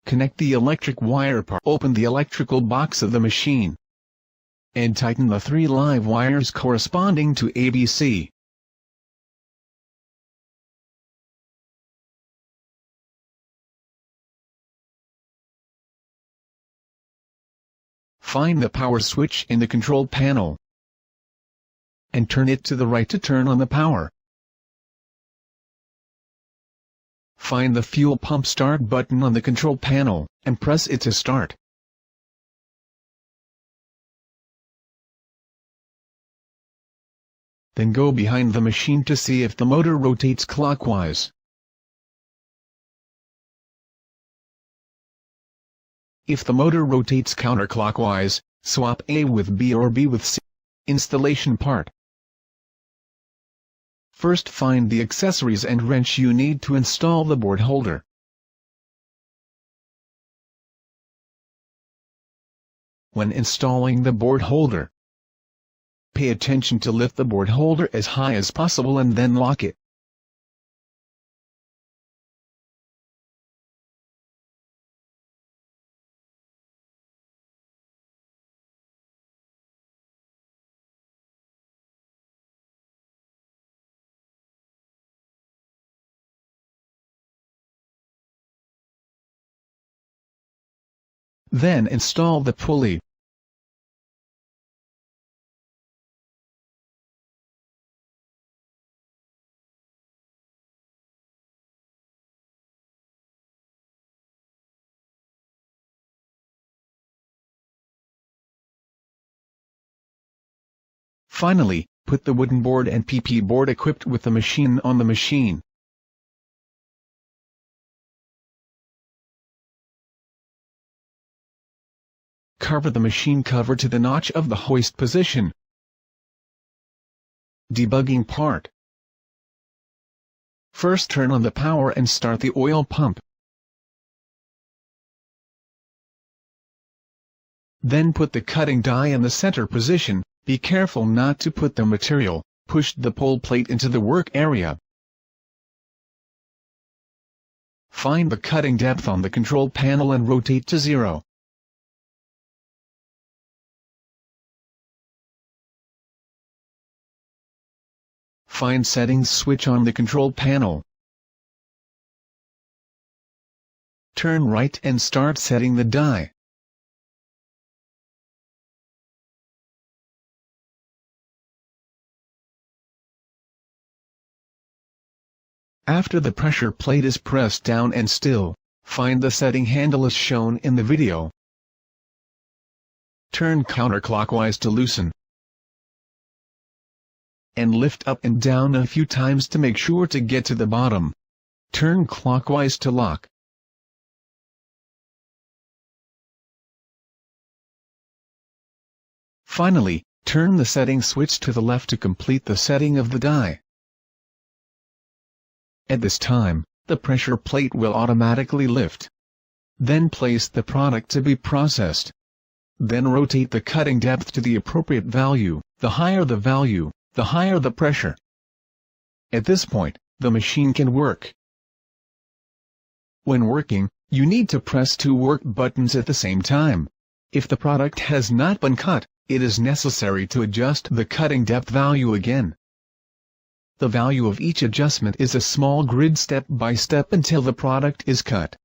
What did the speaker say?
Connect the electric wire part. Open the electrical box of the machine and tighten the 3 live wires corresponding to ABC. Find the power switch in the control panel and turn it to the right to turn on the power. Find the fuel pump start button on the control panel, and press it to start. Then go behind the machine to see if the motor rotates clockwise. If the motor rotates counterclockwise, swap A with B or B with C. Installation part. First find the accessories and wrench you need to install the board holder. When installing the board holder, pay attention to lift the board holder as high as possible and then lock it. Then install the pulley. Finally, put the wooden board and PP board equipped with the machine on the machine. Cover the machine cover to the notch of the hoist position. Debugging part. First turn on the power and start the oil pump. Then put the cutting die in the center position. Be careful not to put the material, push the pole plate into the work area. Find the cutting depth on the control panel and rotate to 0. Find settings switch on the control panel. Turn right and start setting the die. After the pressure plate is pressed down and still, find the setting handle as shown in the video. Turn counterclockwise to loosen, and lift up and down a few times to make sure to get to the bottom. Turn clockwise to lock. Finally, turn the setting switch to the left to complete the setting of the die. At this time, the pressure plate will automatically lift. Then place the product to be processed. Then rotate the cutting depth to the appropriate value. The higher the value, the higher the pressure. At this point, the machine can work. When working, you need to press 2 work buttons at the same time. If the product has not been cut, it is necessary to adjust the cutting depth value again. The value of each adjustment is a small grid step by step until the product is cut.